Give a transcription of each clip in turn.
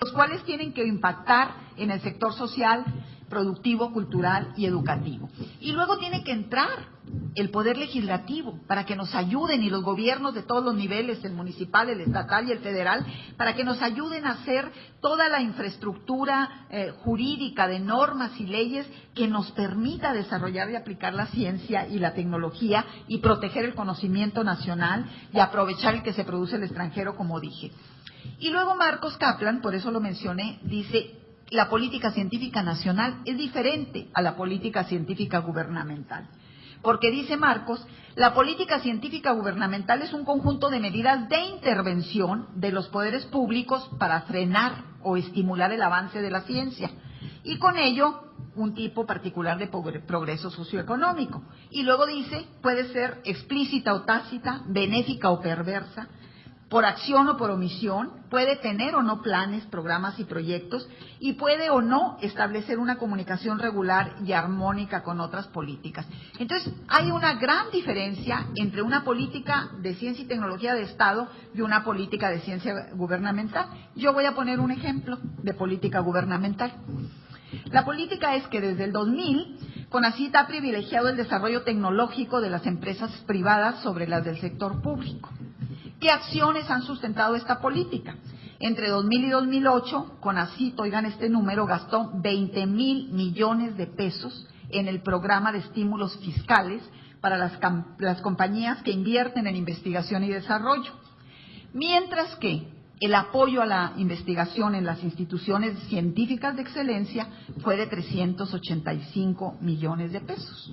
los cuales tienen que impactar en el sector social, productivo, cultural y educativo. Y luego tiene que entrar el poder legislativo para que nos ayuden, y los gobiernos de todos los niveles, el municipal, el estatal y el federal, para que nos ayuden a hacer toda la infraestructura jurídica de normas y leyes que nos permita desarrollar y aplicar la ciencia y la tecnología y proteger el conocimiento nacional y aprovechar el que se produce en el extranjero, como dije. Y luego Marcos Kaplan, por eso lo mencioné, dice: la política científica nacional es diferente a la política científica gubernamental. Porque dice Marcos, la política científica gubernamental es un conjunto de medidas de intervención de los poderes públicos para frenar o estimular el avance de la ciencia, y con ello un tipo particular de progreso socioeconómico. Y luego dice, puede ser explícita o tácita, benéfica o perversa, por acción o por omisión, puede tener o no planes, programas y proyectos, y puede o no establecer una comunicación regular y armónica con otras políticas. Entonces, hay una gran diferencia entre una política de ciencia y tecnología de Estado y una política de ciencia gubernamental. Yo voy a poner un ejemplo de política gubernamental. La política es que desde el 2000, CONACYT ha privilegiado el desarrollo tecnológico de las empresas privadas sobre las del sector público. ¿Qué acciones han sustentado esta política? Entre 2000 y 2008, CONACYT, oigan este número, gastó 20,000 millones de pesos en el programa de estímulos fiscales para las compañías que invierten en investigación y desarrollo. Mientras que el apoyo a la investigación en las instituciones científicas de excelencia fue de 385 millones de pesos.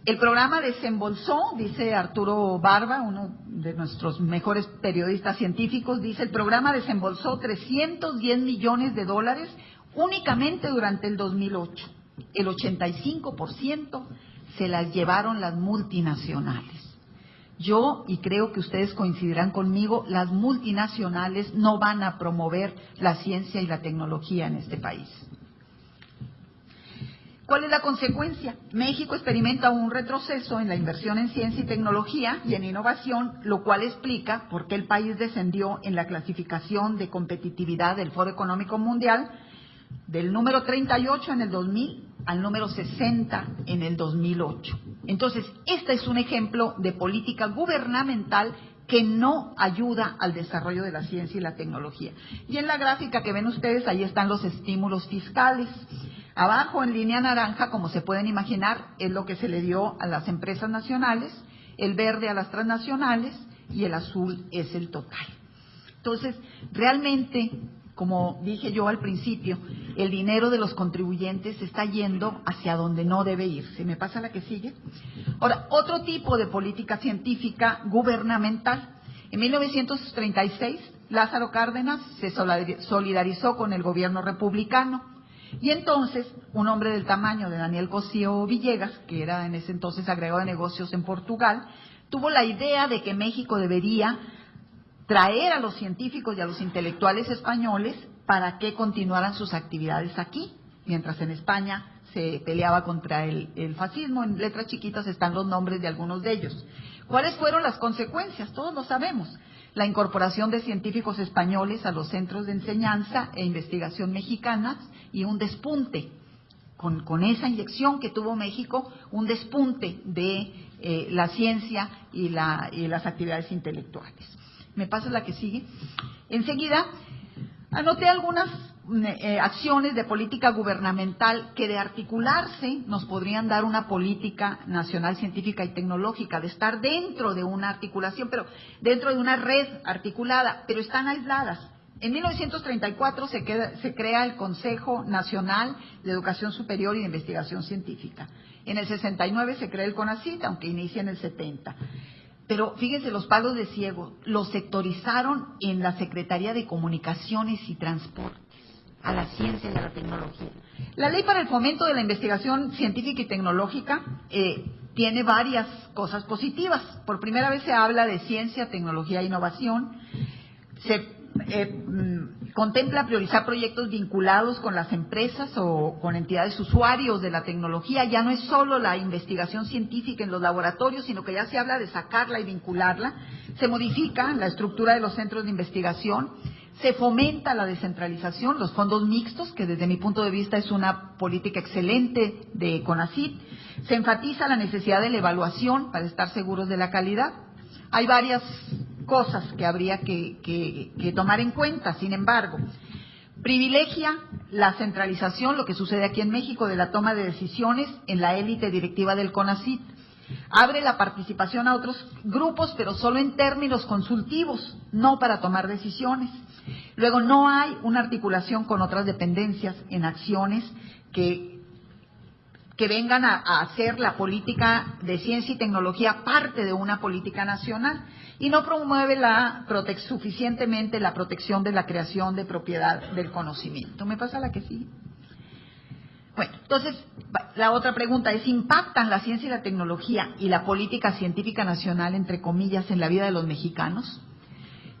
El programa desembolsó, dice Arturo Barba, uno de nuestros mejores periodistas científicos, dice: el programa desembolsó 310 millones de dólares únicamente durante el 2008. El 85% se las llevaron las multinacionales. Yo, y creo que ustedes coincidirán conmigo, las multinacionales no van a promover la ciencia y la tecnología en este país. ¿Cuál es la consecuencia? México experimenta un retroceso en la inversión en ciencia y tecnología y en innovación, lo cual explica por qué el país descendió en la clasificación de competitividad del Foro Económico Mundial del número 38 en el 2000 al número 60 en el 2008. Entonces, este es un ejemplo de política gubernamental que no ayuda al desarrollo de la ciencia y la tecnología. Y en la gráfica que ven ustedes, ahí están los estímulos fiscales. Abajo, en línea naranja, como se pueden imaginar, es lo que se le dio a las empresas nacionales, el verde a las transnacionales y el azul es el total. Entonces, realmente, como dije yo al principio, el dinero de los contribuyentes está yendo hacia donde no debe ir. ¿Se me pasa la que sigue? Ahora, otro tipo de política científica gubernamental. En 1936, Lázaro Cárdenas se solidarizó con el gobierno republicano. Y entonces, un hombre del tamaño de Daniel Cosío Villegas, que era en ese entonces agregado de negocios en Portugal, tuvo la idea de que México debería traer a los científicos y a los intelectuales españoles para que continuaran sus actividades aquí, mientras en España se peleaba contra el fascismo. En letras chiquitas están los nombres de algunos de ellos. ¿Cuáles fueron las consecuencias? Todos lo sabemos. La incorporación de científicos españoles a los centros de enseñanza e investigación mexicanas y un despunte, con esa inyección que tuvo México, un despunte de la ciencia y las actividades intelectuales. ¿Me pasa la que sigue? Enseguida, anoté algunas acciones de política gubernamental que de articularse nos podrían dar una política nacional científica y tecnológica, de estar dentro de una articulación, pero dentro de una red articulada, pero están aisladas. En 1934 se crea el Consejo Nacional de Educación Superior y de Investigación Científica. En el 69 se crea el CONACYT, aunque inicia en el 70. Pero fíjense, los palos de ciego los sectorizaron en la Secretaría de Comunicaciones y Transportes, a la ciencia y a la tecnología. La Ley para el Fomento de la Investigación Científica y Tecnológica tiene varias cosas positivas. Por primera vez se habla de ciencia, tecnología e innovación. Se contempla priorizar proyectos vinculados con las empresas o con entidades usuarios de la tecnología. Ya no es solo la investigación científica en los laboratorios, sino que ya se habla de sacarla y vincularla. Se modifica la estructura de los centros de investigación, Se fomenta la descentralización, los fondos mixtos, que desde mi punto de vista es una política excelente de CONACYT. Se enfatiza la necesidad de la evaluación para estar seguros de la calidad. Hay varias cosas que habría que tomar en cuenta, sin embargo. Privilegia la centralización, lo que sucede aquí en México, de la toma de decisiones en la élite directiva del CONACYT. Abre la participación a otros grupos, pero solo en términos consultivos, no para tomar decisiones. Luego, no hay una articulación con otras dependencias en acciones que vengan a hacer la política de ciencia y tecnología parte de una política nacional, y no promueve suficientemente la protección de la creación de propiedad del conocimiento. ¿Me pasa la que sí? Bueno, entonces, la otra pregunta es, ¿impactan la ciencia y la tecnología y la política científica nacional, entre comillas, en la vida de los mexicanos?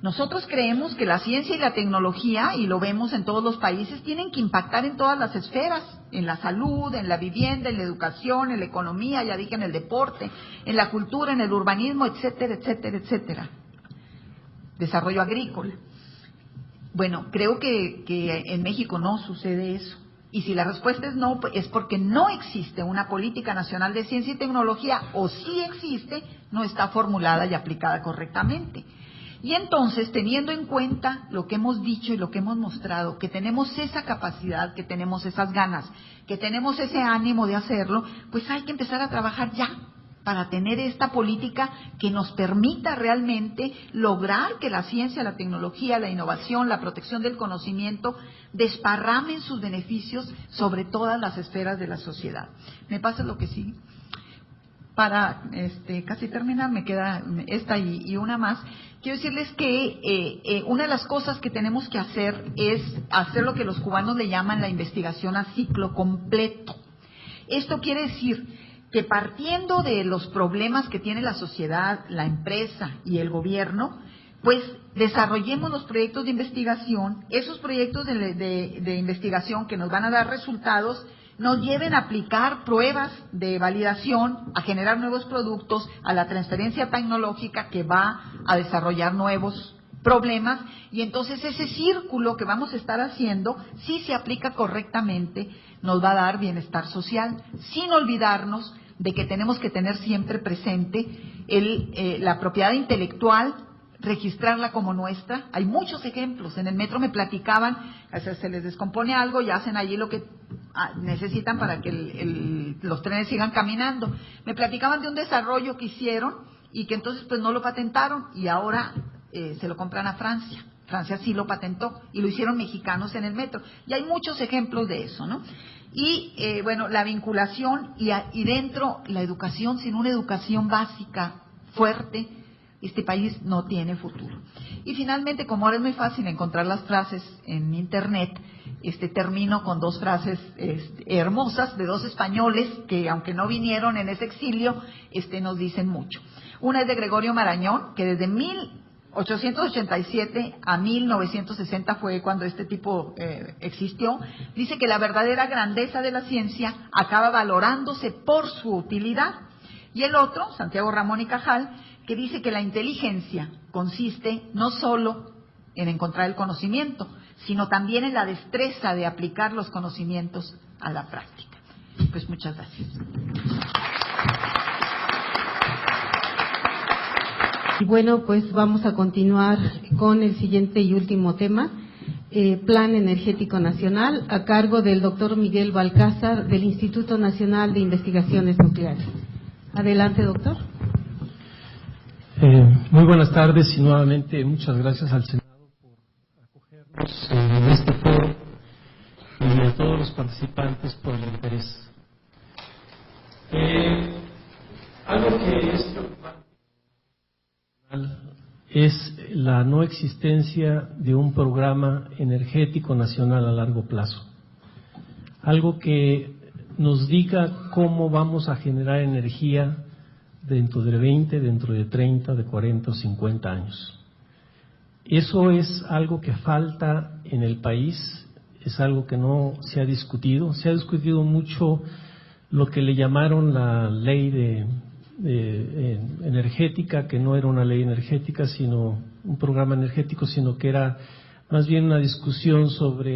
Nosotros creemos que la ciencia y la tecnología, y lo vemos en todos los países, tienen que impactar en todas las esferas, en la salud, en la vivienda, en la educación, en la economía, ya dije, en el deporte, en la cultura, en el urbanismo, etcétera, etcétera, etcétera. Desarrollo agrícola. Bueno, creo que en México no sucede eso. Y si la respuesta es no, es porque no existe una política nacional de ciencia y tecnología, o si existe, no está formulada y aplicada correctamente. Y entonces, teniendo en cuenta lo que hemos dicho y lo que hemos mostrado, que tenemos esa capacidad, que tenemos esas ganas, que tenemos ese ánimo de hacerlo, pues hay que empezar a trabajar ya para tener esta política que nos permita realmente lograr que la ciencia, la tecnología, la innovación, la protección del conocimiento desparramen sus beneficios sobre todas las esferas de la sociedad. ¿Me pasa lo que sí? Para casi terminar, me queda esta y una más. Quiero decirles que una de las cosas que tenemos que hacer es hacer lo que los cubanos le llaman la investigación a ciclo completo. Esto quiere decir que, partiendo de los problemas que tiene la sociedad, la empresa y el gobierno, pues desarrollemos los proyectos de investigación. Esos proyectos de investigación que nos van a dar resultados nos lleven a aplicar pruebas de validación, a generar nuevos productos, a la transferencia tecnológica que va a desarrollar nuevos problemas, y entonces ese círculo que vamos a estar haciendo, si se aplica correctamente, nos va a dar bienestar social, sin olvidarnos de que tenemos que tener siempre presente la propiedad intelectual, registrarla como nuestra. Hay muchos ejemplos. En el metro me platicaban, se les descompone algo y hacen allí lo que necesitan para que los trenes sigan caminando. Me platicaban de un desarrollo que hicieron y que entonces pues no lo patentaron, y ahora se lo compran a Francia. Francia sí lo patentó y lo hicieron mexicanos en el metro. Y hay muchos ejemplos de eso, ¿no? Y bueno, la vinculación y dentro la educación. Sin una educación básica fuerte, este país no tiene futuro. Y finalmente, como ahora es muy fácil encontrar las frases en internet, termino con dos frases hermosas de dos españoles que, aunque no vinieron en ese exilio, nos dicen mucho. Una es de Gregorio Marañón, que desde 1887 a 1960 fue cuando este tipo existió. Dice que la verdadera grandeza de la ciencia acaba valorándose por su utilidad. Y el otro, Santiago Ramón y Cajal, que dice que la inteligencia consiste no solo en encontrar el conocimiento, sino también en la destreza de aplicar los conocimientos a la práctica. Pues muchas gracias. Y bueno, pues vamos a continuar con el siguiente y último tema, Plan Energético Nacional, a cargo del doctor Miguel Balcázar, del Instituto Nacional de Investigaciones Nucleares. Adelante, doctor. Muy buenas tardes y nuevamente muchas gracias al Senado por acogernos en este foro y a todos los participantes por el interés. Algo que es preocupante es la no existencia de un programa energético nacional a largo plazo. Algo que nos diga cómo vamos a generar energía dentro de 20, dentro de 30, de 40 o 50 años. Eso es algo que falta en el país, es algo que no se ha discutido. Se ha discutido mucho lo que le llamaron la ley energética, que no era una ley energética, sino un programa energético, sino que era más bien una discusión sobre